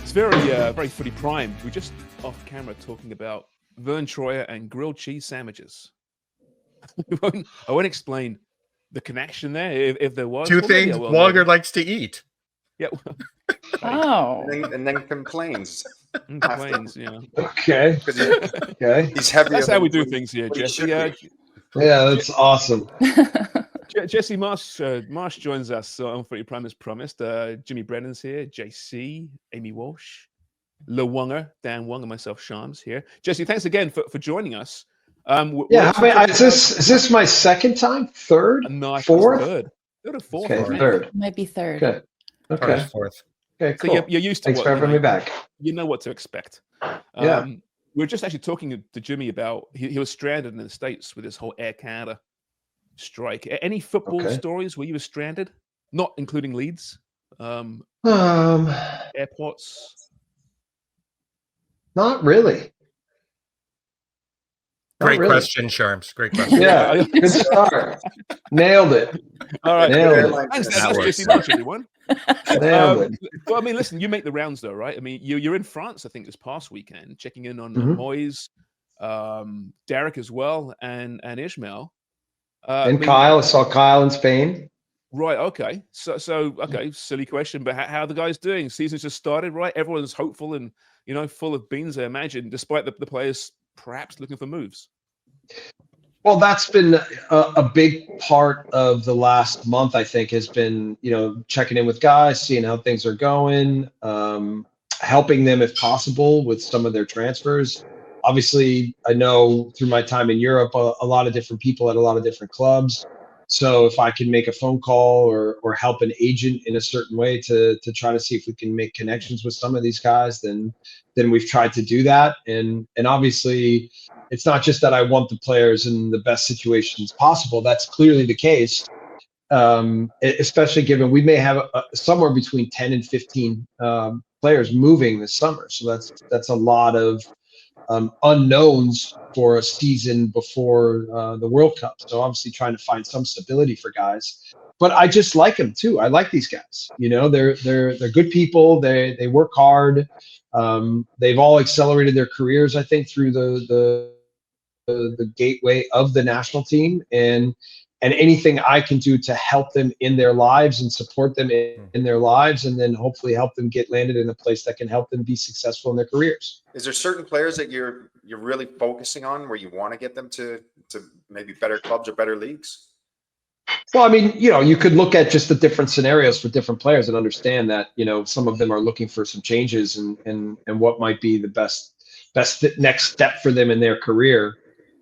It's very Footy Prime. We're just off camera talking about Vern Troyer and grilled cheese sandwiches. I won't explain the connection there if there was. Two things Walger likes to eat. Yeah. Oh. And then complains. Complains, yeah. Okay. Okay. He's heavy. That's how we do things here, Jesse. Yeah, that's awesome. Jesse Marsch joins us on Footy Prime as promised. Jimmy Brennan's here, JC, Amy Walsh, Dan Wong, and myself, Sharman's here. Jesse, thanks again for joining us. Is this my second time? Third? Fourth? Third or fourth? Okay, third. Might be third. Okay. Fourth. Okay, cool. So you're used to Thanks for having me back. You know what to expect. Yeah. We were just actually talking to Jimmy about he was stranded in the States with this whole Air Canada strike. Any football stories where you were stranded? Not including Leeds? Airports? Not really. Great question, Sharms. Great question. Yeah, good start. Nailed it. All right. Nailed it. Thanks, that's Jesse Marsch, everyone. Nailed it. Well, I mean, listen, you make the rounds, though, right? I mean, you're in France, I think, this past weekend, checking in on Moyes, Derek as well, and Ismaël. Kyle. I saw Kyle in Spain. Right. Okay. So okay. Silly question, but how are the guys doing? Season's just started, right? Everyone's hopeful and full of beans, I imagine, despite the players perhaps looking for moves. Well, that's been a big part of the last month, I think, has been, checking in with guys, seeing how things are going, helping them if possible with some of their transfers. Obviously, I know through my time in Europe, a lot of different people at a lot of different clubs. So if I can make a phone call or help an agent in a certain way to try to see if we can make connections with some of these guys, then we've tried to do that. And obviously, it's not just that I want the players in the best situations possible. That's clearly the case, especially given we may have somewhere between 10 and 15 players moving this summer. So that's a lot of unknowns for a season before the World Cup. So obviously trying to find some stability for guys. But I just like them too. I like these guys. They're good people. They work hard. They've all accelerated their careers, I think, through the gateway of the national team, and anything I can do to help them in their lives and support them in their lives, and then hopefully help them get landed in a place that can help them be successful in their careers. Is there certain players that you're really focusing on where you want to get them to maybe better clubs or better leagues? Well, I mean, you could look at just the different scenarios for different players and understand that, some of them are looking for some changes and what might be the best next step for them in their career.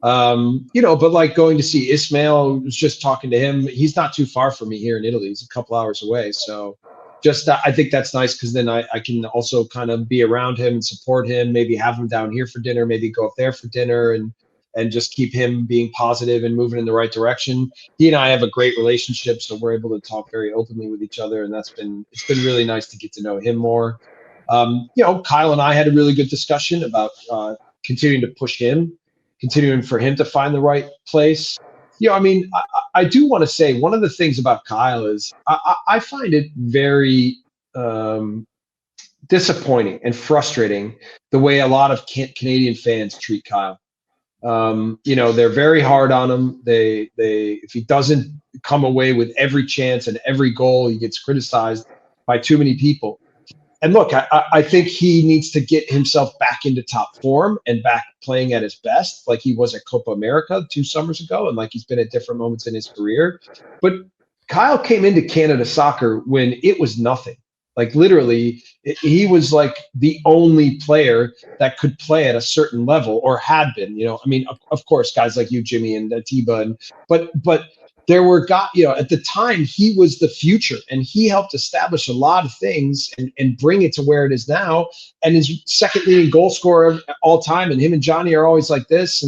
But like going to see Ismaël, I was just talking to him. He's not too far from me here in Italy. He's a couple hours away. So just I think that's nice because then I can also kind of be around him and support him, maybe have him down here for dinner, maybe go up there for dinner and just keep him being positive and moving in the right direction. He and I have a great relationship, so we're able to talk very openly with each other, and it's been really nice to get to know him more. Kyle and I had a really good discussion about continuing to push him, continuing for him to find the right place. I do want to say one of the things about Kyle is I find it very disappointing and frustrating the way a lot of Canadian fans treat Kyle. They're very hard on him. They if he doesn't come away with every chance and every goal, he gets criticized by too many people. And look, I think he needs to get himself back into top form and back playing at his best, like he was at Copa America 2 summers ago, and like he's been at different moments in his career. But Kyle came into Canada soccer when it was nothing. Like literally, he was like the only player that could play at a certain level or had been. Of course, guys like you, Jimmy, and Atiba, but there were guys, at the time he was the future, and he helped establish a lot of things and bring it to where it is now. And his second leading goal scorer all time, and him and Johnny are always like this.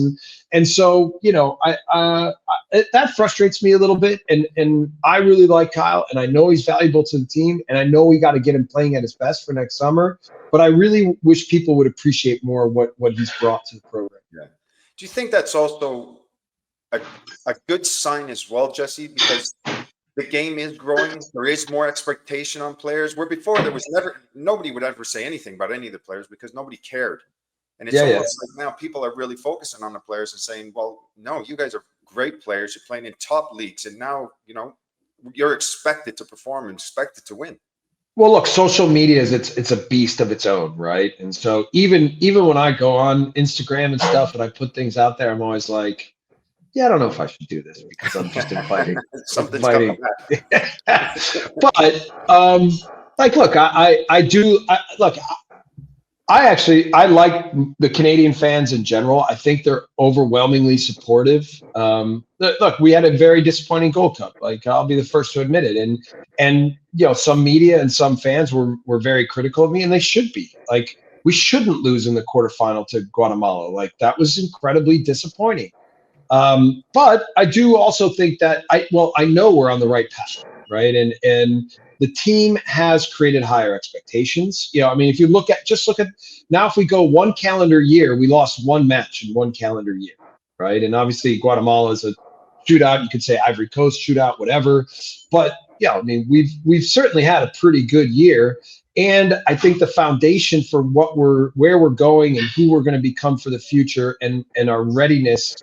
And so, that frustrates me a little bit. And I really like Kyle, and I know he's valuable to the team, and I know we got to get him playing at his best for next summer. But I really wish people would appreciate more what he's brought to the program. Yeah. Do you think that's also a good sign as well, Jesse? Because the game is growing. There is more expectation on players. Where before there was nobody would ever say anything about any of the players because nobody cared. And it's almost like now people are really focusing on the players and saying, well, no, you guys are great players. You're playing in top leagues. And now, you're expected to perform and expected to win. Well, look, social media it's a beast of its own, right? And so even when I go on Instagram and stuff and I put things out there, I'm always like, yeah, I don't know if I should do this because I'm just inviting. Something's coming back. But look, I like the Canadian fans in general. I think they're overwhelmingly supportive. Look, we had a very disappointing Gold Cup. Like, I'll be the first to admit it. And some media and some fans were very critical of me, and they should be. Like, we shouldn't lose in the quarterfinal to Guatemala. Like, that was incredibly disappointing. But I do also think that I know we're on the right path, right? And the team has created higher expectations. If you look at now, if we go one calendar year, we lost one match in one calendar year, right? And obviously Guatemala is a shootout. You could say Ivory Coast shootout, whatever. But we've certainly had a pretty good year. And I think the foundation for where we're going and who we're going to become for the future and our readiness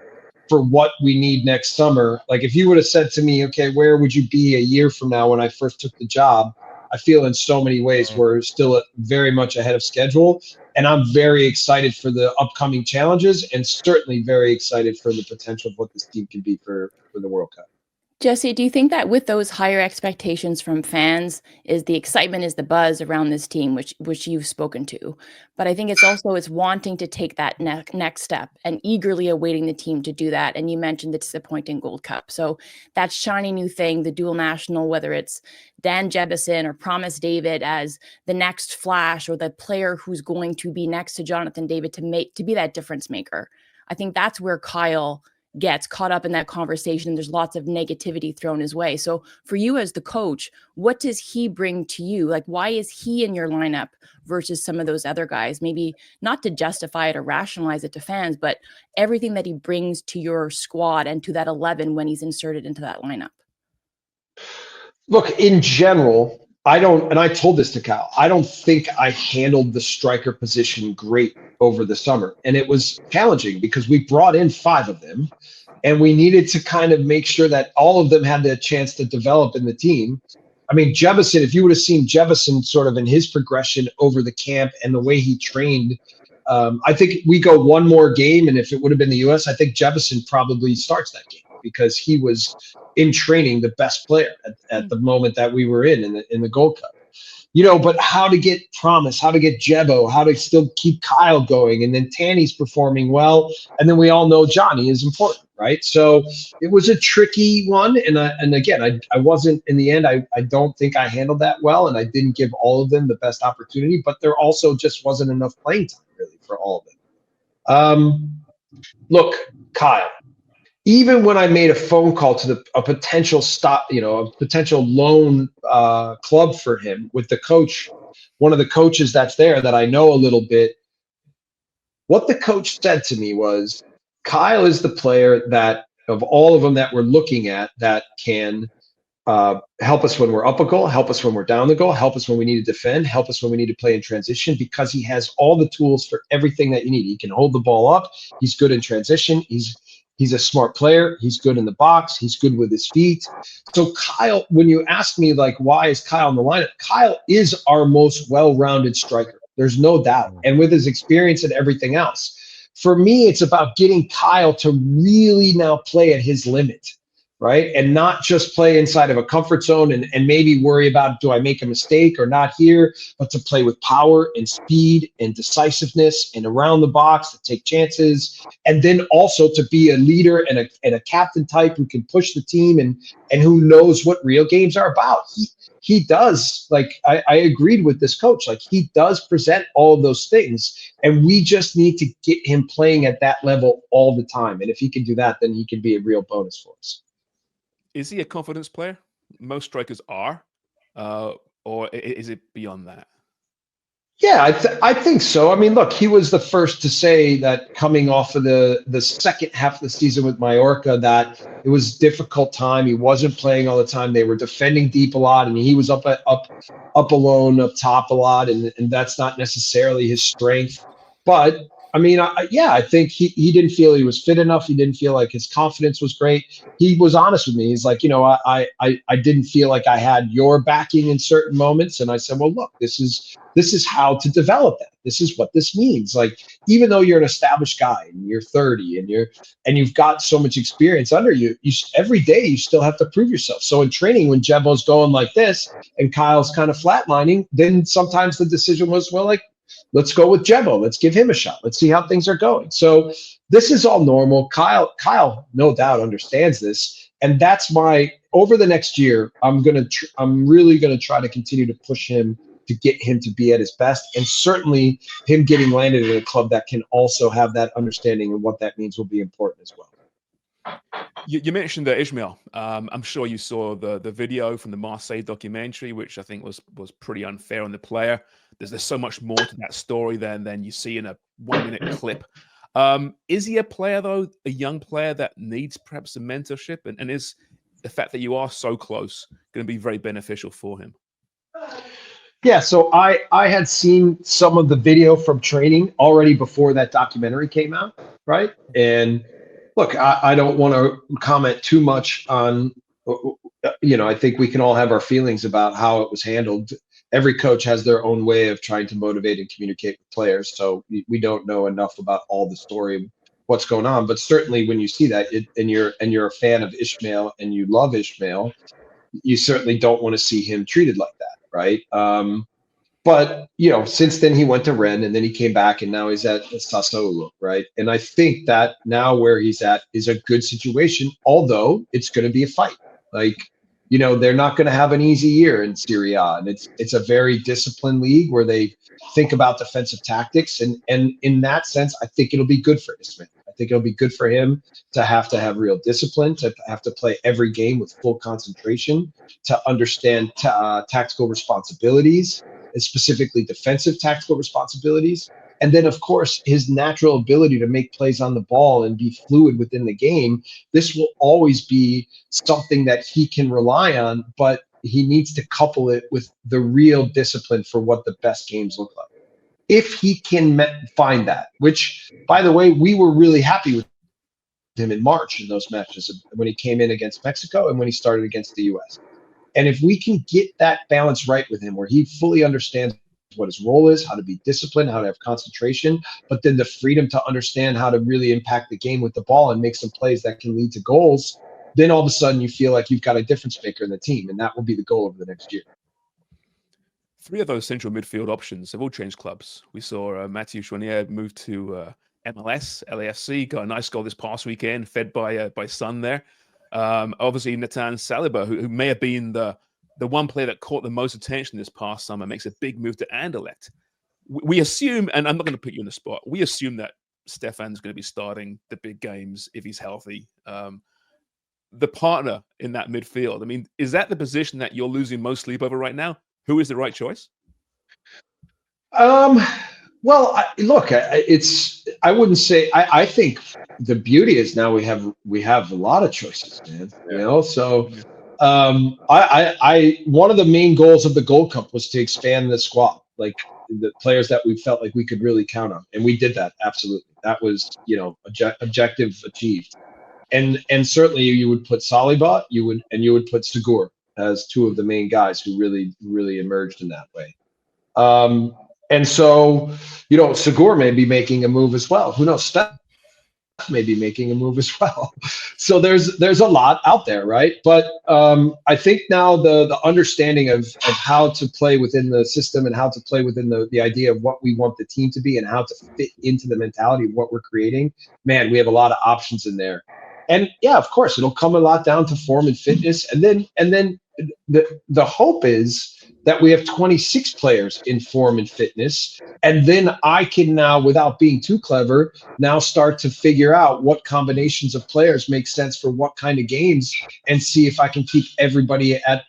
for what we need next summer. Like, if you would have said to me, okay, where would you be a year from now when I first took the job? I feel in so many ways we're still very much ahead of schedule. And I'm very excited for the upcoming challenges and certainly very excited for the potential of what this team can be for the World Cup. Jesse, do you think that with those higher expectations from fans is the excitement, is the buzz around this team, which you've spoken to, but I think it's wanting to take that next step and eagerly awaiting the team to do that. And you mentioned the disappointing Gold Cup. So that shiny new thing, the dual national, whether it's Dan Jebison or Promise David as the next flash or the player who's going to be next to Jonathan David to be that difference maker. I think that's where Cyle gets caught up in that conversation, and there's lots of negativity thrown his way. So for you as the coach, what does he bring to you? Like, why is he in your lineup versus some of those other guys? Maybe not to justify it or rationalize it to fans, but everything that he brings to your squad and to that 11 when he's inserted into that lineup. Look, in general, and I told this to Cyle, I don't think I handled the striker position great over the summer. And it was challenging because we brought in 5 of them and we needed to kind of make sure that all of them had the chance to develop in the team. Jebison, if you would have seen Jebison sort of in his progression over the camp and the way he trained, I think we go one more game. And if it would have been the US, I think Jebison probably starts that game because he was in training the best player at the moment that we were in the Gold Cup. But how to get Promise, how to get Jebo, how to still keep Cyle going, and then Tanny's performing well, and then we all know Johnny is important, right? So it was a tricky one, and again, I wasn't in the end. I don't think I handled that well, and I didn't give all of them the best opportunity, but there also just wasn't enough playing time really for all of them. Look, Cyle. Even when I made a phone call to a potential a potential loan club for him with the coach, one of the coaches that's there that I know a little bit, what the coach said to me was, Cyle is the player that of all of them that we're looking at that can help us when we're up a goal, help us when we're down the goal, help us when we need to defend, help us when we need to play in transition, because he has all the tools for everything that you need. He can hold the ball up. He's good in transition. He's a smart player. He's good in the box. He's good with his feet. So Cyle, when you ask me, like, why is Cyle in the lineup? Cyle is our most well-rounded striker. There's no doubt. And with his experience and everything else, for me, it's about getting Cyle to really now play at his limit, right? And not just play inside of a comfort zone and maybe worry about, do I make a mistake or not here, but to play with power and speed and decisiveness and around the box, to take chances, and then also to be a leader and a captain type who can push the team and who knows what real games are about. He does, like, I agreed with this coach, like, he does present all of those things, and we just need to get him playing at that level all the time. And if he can do that, then he can be a real bonus for us. Is he a confidence player? Most strikers are, or is it beyond that? Yeah, I think so. I mean, look, he was the first to say that coming off of the second half of the season with Mallorca, that it was a difficult time. He wasn't playing all the time. They were defending deep a lot, and he was up alone, up top a lot, and that's not necessarily his strength. But I mean, I think he didn't feel he was fit enough. He didn't feel like his confidence was great. He was honest with me. He's like, I didn't feel like I had your backing in certain moments. And I said, well, look, this is how to develop that. This is what this means. Like, even though you're an established guy and you're 30 and you've got so much experience under you, every day you still have to prove yourself. So in training, when Jebo's going like this and Kyle's kind of flatlining, then sometimes the decision was, well, like, let's go with Jebo. Let's give him a shot. Let's see how things are going. So this is all normal. Kyle, no doubt, understands this. And that's over the next year, I'm really going to try to continue to push him to get him to be at his best. And certainly him getting landed in a club that can also have that understanding and what that means will be important as well. You mentioned Ismaël. I'm sure you saw the video from the Marseille documentary, which I think was pretty unfair on the player. There's so much more to that story than you see in a 1-minute clip. Is he a player, though, a young player that needs perhaps some mentorship? And is the fact that you are so close going to be very beneficial for him? Yeah, so I had seen some of the video from training already before that documentary came out, right? And look, I don't want to comment too much on, I think we can all have our feelings about how it was handled. Every coach has their own way of trying to motivate and communicate with players. So we don't know enough about all the story of what's going on. But certainly when you see that and you're a fan of Ismaël and you love Ismaël, you certainly don't want to see him treated like that, right? But, since then he went to Rennes and then he came back and now he's at Sassuolo, right? And I think that now where he's at is a good situation, although it's going to be a fight. Like, they're not going to have an easy year in Serie A, and it's a very disciplined league where they think about defensive tactics. And in that sense, I think it'll be good for Ismaël. I think it'll be good for him to have real discipline, to have to play every game with full concentration, to understand tactical responsibilities, and specifically defensive tactical responsibilities. And then, of course, his natural ability to make plays on the ball and be fluid within the game. This will always be something that he can rely on, but he needs to couple it with the real discipline for what the best games look like. If he can find that, which, by the way, we were really happy with him in March in those matches when he came in against Mexico and when he started against the U.S. And if we can get that balance right with him, where he fully understands what his role is, how to be disciplined, how to have concentration, but then the freedom to understand how to really impact the game with the ball and make some plays that can lead to goals, then all of a sudden you feel like you've got a difference maker in the team, and that will be the goal over the next year. 3 of those central midfield options have all changed clubs. We saw Matthieu move to MLS, LAFC, got a nice goal this past weekend, fed by Sun there. Obviously, Nathan Saliba, who may have been the one player that caught the most attention this past summer, makes a big move to Anderlecht. We assume, and I'm not going to put you on the spot, we assume that Stefan's going to be starting the big games if he's healthy. The partner in that midfield, I mean, is that the position that you're losing most sleep over right now? Who is the right choice? Well, look, I wouldn't say. I think the beauty is now we have a lot of choices, man. So. One of the main goals of the Gold Cup was to expand the squad, like the players that we felt like we could really count on, and we did that. Absolutely, that was objective achieved, and certainly you would put Saliba, you would put Segur as 2 of the main guys who really emerged in that way. And so Segur may be making a move as well. Who knows? Steph may be making a move as well. So there's a lot out there, right? But I think now the understanding of how to play within the system and how to play within the idea of what we want the team to be and how to fit into the mentality of what we're creating, man, we have a lot of options in there. And yeah, of course, it'll come a lot down to form and fitness. And then the hope is that we have 26 players in form and fitness. And then I can now, without being too clever, now start to figure out what combinations of players make sense for what kind of games and see if I can keep everybody at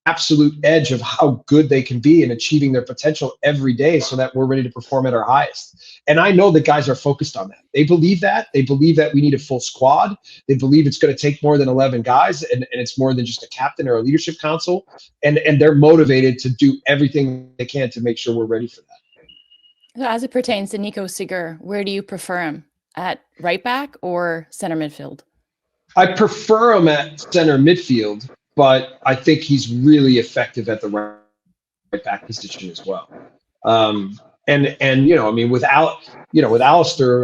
absolute edge of how good they can be in achieving their potential every day so that we're ready to perform at our highest. And I know that guys are focused on that. They believe that. They believe that we need a full squad. They believe it's going to take more than 11 guys, and it's more than just a captain or a leadership council. And they're motivated to do everything they can to make sure we're ready for that. So as it pertains to Nico Seger, where do you prefer him? At right back or center midfield? I prefer him at center midfield, but I think he's really effective at the right back position as well. And you know, I mean, with Alistair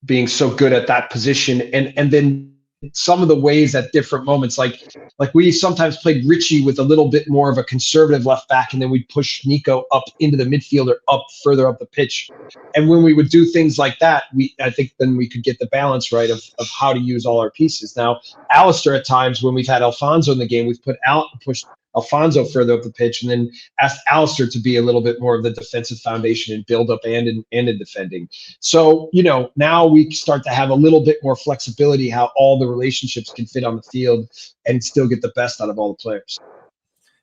being so good at that position, and then some of the ways at different moments, like we sometimes played Richie with a little bit more of a conservative left back, and then we'd push Nico up into the midfield or up further up the pitch. And when we would do things like that, I think then we could get the balance right of how to use all our pieces. Now, Alistair, at times when we've had Alfonso in the game, we've pushed Alfonso further up the pitch, and then asked Alistair to be a little bit more of the defensive foundation and build up and in defending. So, you know, now we start to have a little bit more flexibility how all the relationships can fit on the field and still get the best out of all the players.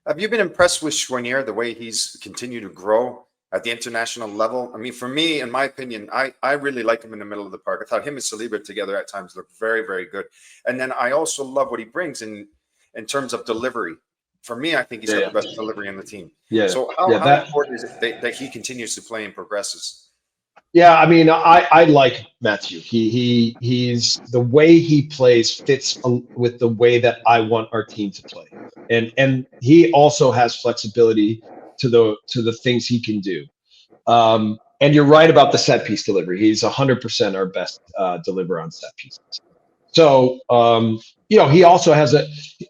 Have you been impressed with Choinière, the way he's continued to grow at the international level? I mean, for me, in my opinion, I really like him in the middle of the park. I thought him and Saliba together at times looked very, very good. And then I also love what he brings in terms of delivery. For me, I think he's got the best delivery on the team. Yeah. So how important is it that he continues to play and progresses? Yeah, I mean, I like Matthieu. He's the way he plays fits with the way that I want our team to play, and he also has flexibility to the things he can do. And you're right about the set piece delivery. He's 100% our best deliverer on set pieces. So, you know, he also has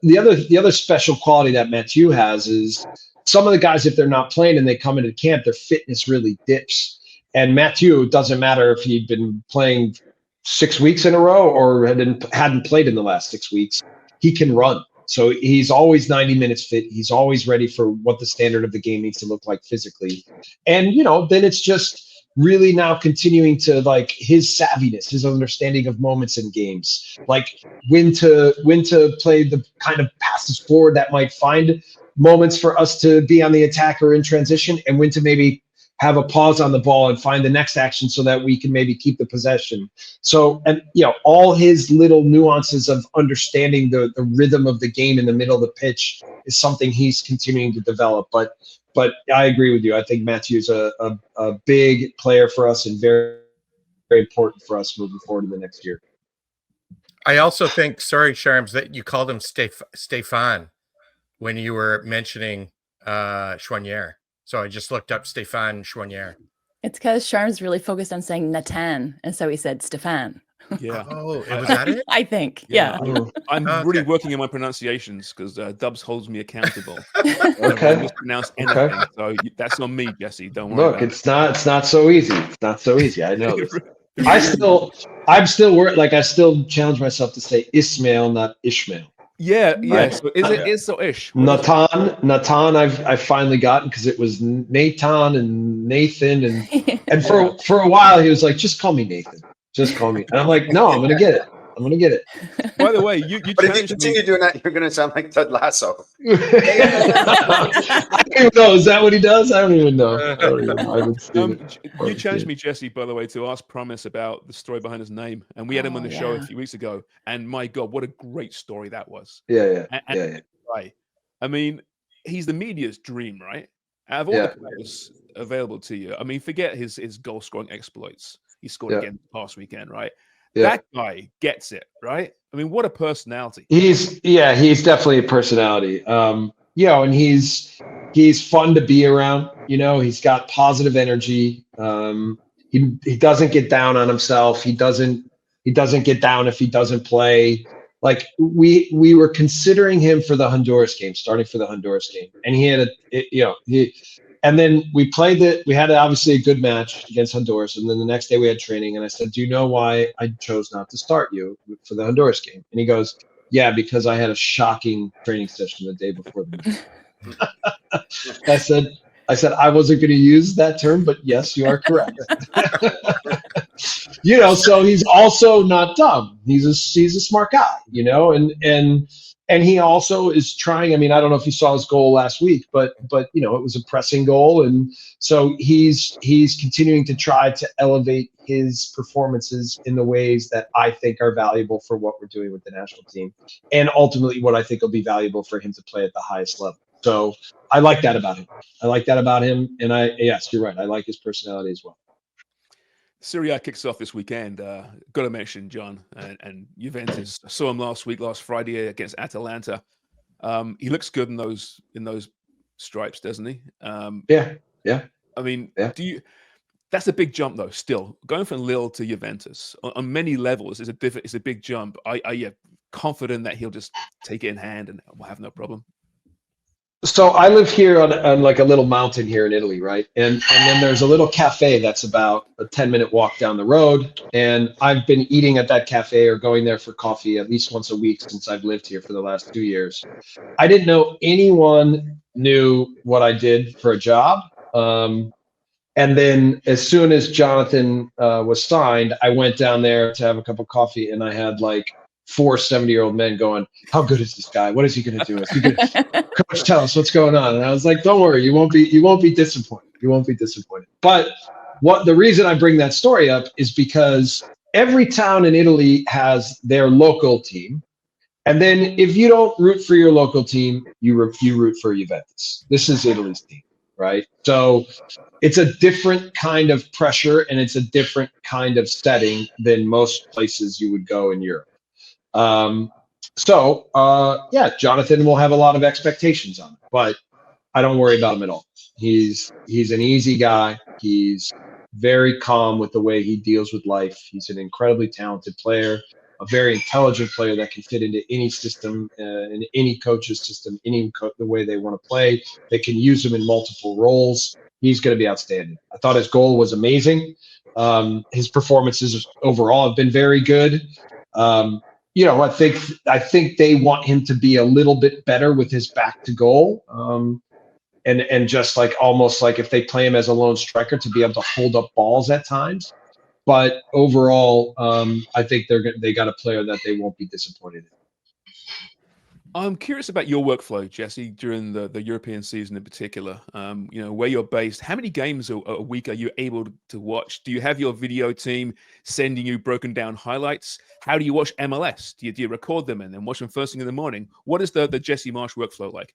the other special quality that Matthieu has is some of the guys, if they're not playing and they come into camp, their fitness really dips. And Matthieu, it doesn't matter if he'd been playing 6 weeks in a row or hadn't played in the last 6 weeks, he can run. So he's always 90 minutes fit. He's always ready for what the standard of the game needs to look like physically. And, you know, then it's just really now continuing to like his savviness, his understanding of moments in games, like when to play the kind of passes forward that might find moments for us to be on the attack or in transition, and when to maybe have a pause on the ball and find the next action so that we can maybe keep the possession. So, and you know, all his little nuances of understanding the rhythm of the game in the middle of the pitch is something he's continuing to develop. But I agree with you. I think Matthieu's a big player for us and very, very important for us moving forward in the next year. I also think, sorry, Sharms, that you called him Stéphane when you were mentioning Choinière. So I just looked up Stéphane Choinière. It's because Sharm's really focused on saying Nathan, and so he said Stéphane. Yeah. Oh, was that it? I think. Yeah. I'm really working on my pronunciations because Dubs holds me accountable. Okay. I mispronounce anything, so that's on me, Jesse. Don't worry. Look, it's not so easy. It's not so easy. I know this. I still challenge myself to say Ismaël, not Ishmael. Yeah. Right. So is so ish. Nathan, I've finally gotten, because it was Nathan and Nathan, and for a while he was like, just call me Nathan. Just call me. And I'm like, no, I'm gonna get it. By the way, you but if you continue doing that, you're gonna sound like Ted Lasso. I don't even know. Is that what he does? I don't even know. You challenged me, Jesse, by the way, to ask Promise about the story behind his name, and we had him on the show a few weeks ago. And my God, what a great story that was! Yeah. Right. I mean, he's the media's dream, right? Out of all the players available to you, I mean, forget his goal scoring exploits. He scored again past weekend, right? Yeah. That guy gets it, right? I mean, what a personality. He's definitely a personality. You know, and he's fun to be around. You know, he's got positive energy. He doesn't get down on himself. He doesn't get down if he doesn't play. Like we were considering him for the Honduras game, starting for the Honduras game, and he had and then we had obviously a good match against Honduras, and then the next day we had training, and I said, do you know why I chose not to start you for the Honduras game? And he goes, yeah, because I had a shocking training session the day before the game. I said I wasn't going to use that term, but yes, you are correct. you know, so he's also not dumb. He's a smart guy, you know, and he also is trying. I mean, I don't know if you saw his goal last week, but you know, it was a pressing goal, and so he's continuing to try to elevate his performances in the ways that I think are valuable for what we're doing with the national team, and ultimately what I think will be valuable for him to play at the highest level. So I like that about him. And yes, you're right. I like his personality as well. Serie A kicks off this weekend. Got to mention John and Juventus. I saw him last Friday against Atalanta. He looks good in those stripes, doesn't he? Yeah. I mean, yeah. That's a big jump, though. Still going from Lille to Juventus on many levels is it's a big jump. I confident that he'll just take it in hand and we'll have no problem. So I live here on like a little mountain here in Italy, right? And then there's a little cafe that's about a 10-minute walk down the road. And I've been eating at that cafe or going there for coffee at least once a week since I've lived here for the last 2 years. I didn't know anyone knew what I did for a job. And then as soon as Jonathan was signed, I went down there to have a cup of coffee, and I had like 4 70-year-old men going, "How good is this guy? What is he going to do? Is he gonna, Coach, tell us what's going on." And I was like, "Don't worry, you won't be disappointed. You won't be disappointed." But the reason I bring that story up is because every town in Italy has their local team, and then if you don't root for your local team, you root for Juventus. This is Italy's team, right? So it's a different kind of pressure, and it's a different kind of setting than most places you would go in Europe. Jonathan will have a lot of expectations on him, but I don't worry about him at all. He's an easy guy. He's very calm with the way he deals with life. He's an incredibly talented player, a very intelligent player that can fit into any system, in any coach's system, the way they want to play. They can use him in multiple roles. He's going to be outstanding. I thought his goal was amazing. His performances overall have been very good. You know, I think they want him to be a little bit better with his back to goal, and just like almost like if they play him as a lone striker to be able to hold up balls at times. But overall, I think they got a player that they won't be disappointed in. I'm curious about your workflow, Jesse, during the European season in particular. You know, where you're based, how many games a week are you able to watch? Do you have your video team sending you broken down highlights? How do you watch MLS? Do you record them and then watch them first thing in the morning? What is the Jesse Marsch workflow like?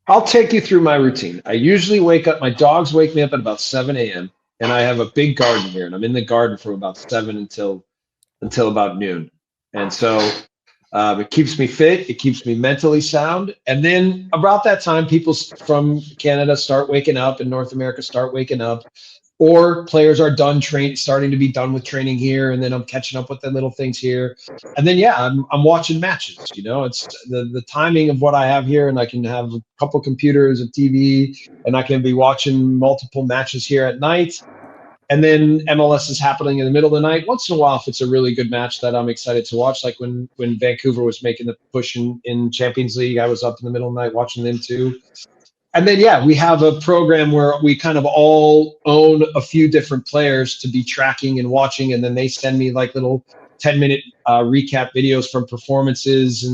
I'll take you through my routine. I usually wake up, my dogs wake me up at about 7 a.m. and I have a big garden here, and I'm in the garden from about 7 until about noon. And so it keeps me fit. It keeps me mentally sound. And then about that time, people from Canada start waking up, and North America start waking up, or players are starting to be done with training here. And then I'm catching up with the little things here. And then, I'm watching matches. You know, it's the timing of what I have here, and I can have a couple computers, a TV, and I can be watching multiple matches here at night. And then MLS is happening in the middle of the night. Once in a while, if it's a really good match that I'm excited to watch, like when Vancouver was making the push in Champions League, I was up in the middle of the night watching them too. And then, we have a program where we kind of all own a few different players to be tracking and watching. And then they send me like little 10-minute recap videos from performances.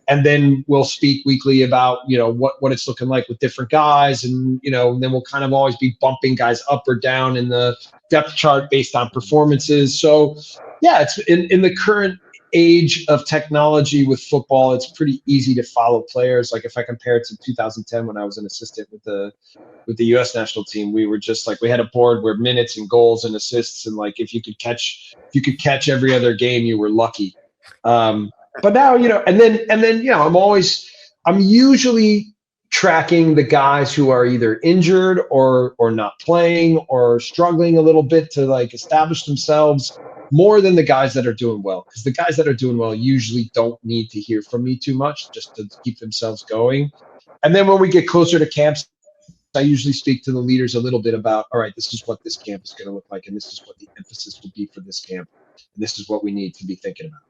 And then we'll speak weekly about, you know, what it's looking like with different guys. And, you know, and then we'll kind of always be bumping guys up or down in the depth chart based on performances. So, it's in the current age of technology with football, it's pretty easy to follow players. Like if I compare it to 2010 when I was an assistant with the U.S. national team, we were just like, we had a board where minutes and goals and assists, and like if you could catch every other game, you were lucky. But now, you know, and then I'm usually tracking the guys who are either injured or not playing or struggling a little bit to like establish themselves more than the guys that are doing well, because the guys that are doing well usually don't need to hear from me too much just to keep themselves going. And then when we get closer to camps, I usually speak to the leaders a little bit about, all right, this is what this camp is going to look like, and this is what the emphasis will be for this camp, and this is what we need to be thinking about.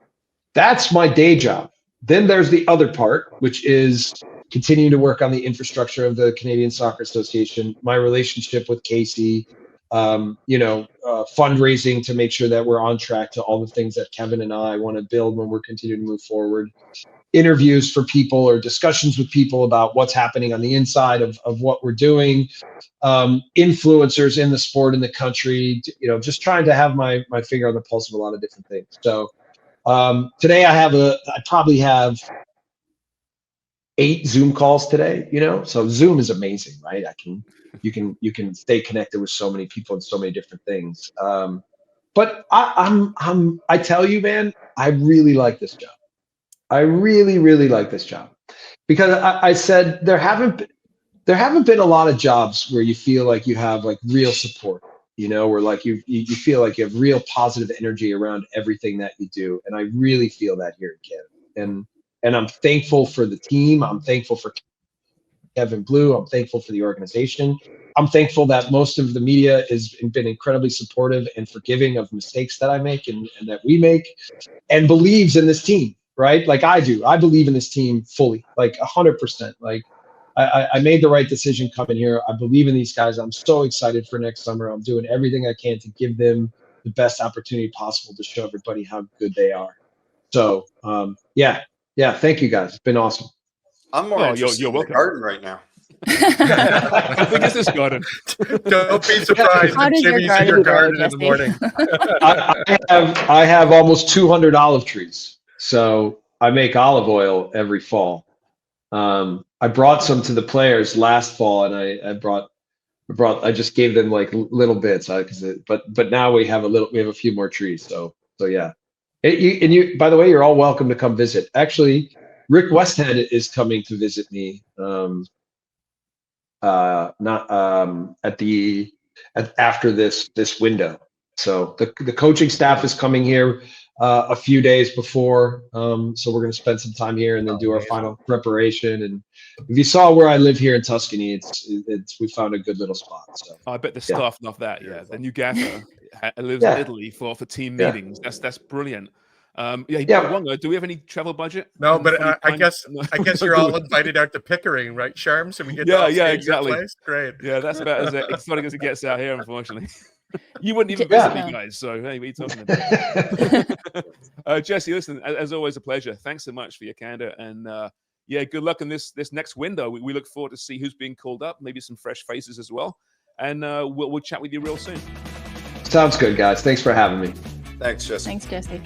That's my day job. Then there's the other part, which is continuing to work on the infrastructure of the Canadian Soccer Association, my relationship with Casey, fundraising to make sure that we're on track to all the things that Kevin and I want to build when we're continuing to move forward. Interviews for people or discussions with people about what's happening on the inside of what we're doing. Influencers in the sport in the country, just trying to have my finger on the pulse of a lot of different things. So today I probably have 8 Zoom calls today, so Zoom is amazing, right? You can stay connected with so many people and so many different things. But I tell you, man, I really like this job. I really, really like this job because I said there haven't been a lot of jobs where you feel like you have like real support, where like you feel like you have real positive energy around everything that you do. And I really feel that here at CanMNT. And I'm thankful for the team. I'm thankful for Kevin Blue. I'm thankful for the organization. I'm thankful that most of the media has been incredibly supportive and forgiving of mistakes that I make and that we make, and believes in this team, right? Like I do. I believe in this team fully, like 100%. Like I made the right decision coming here. I believe in these guys. I'm so excited for next summer. I'm doing everything I can to give them the best opportunity possible to show everybody how good they are. So, yeah. Thank you guys. It's been awesome. I'm more interested you're in the welcome. garden right now. How big is this garden? Don't be surprised How if does your Jimmy's in garden your grow, garden in the Jesse? morning. I have almost 200 olive trees, so I make olive oil every fall. I brought some to the players last fall, and I just gave them like little bits, but now we have a few more trees. So yeah. You by the way, you're all welcome to come visit. Actually, Rick Westhead is coming to visit me. After this window. So the coaching staff is coming here a few days before. So we're going to spend some time here and then do our final preparation. And if you saw where I live here in Tuscany, we found a good little spot. So I bet the staff love that. Yeah, the new gaffer lives in Italy for team meetings. That's brilliant. Wonga, do we have any travel budget? No, but I guess you're all invited out to Pickering, right, Sharm? So we get to stay at your place. Great. Yeah, that's about as exotic as it gets out here, unfortunately. You wouldn't even visit me, guys. So hey, what are you talking about? Jesse, listen, as always, a pleasure. Thanks so much for your candor, and good luck in this next window. We look forward to see who's being called up, maybe some fresh faces as well, and we'll chat with you real soon. Sounds good, guys. Thanks for having me. Thanks, Jesse. Thanks, Jesse.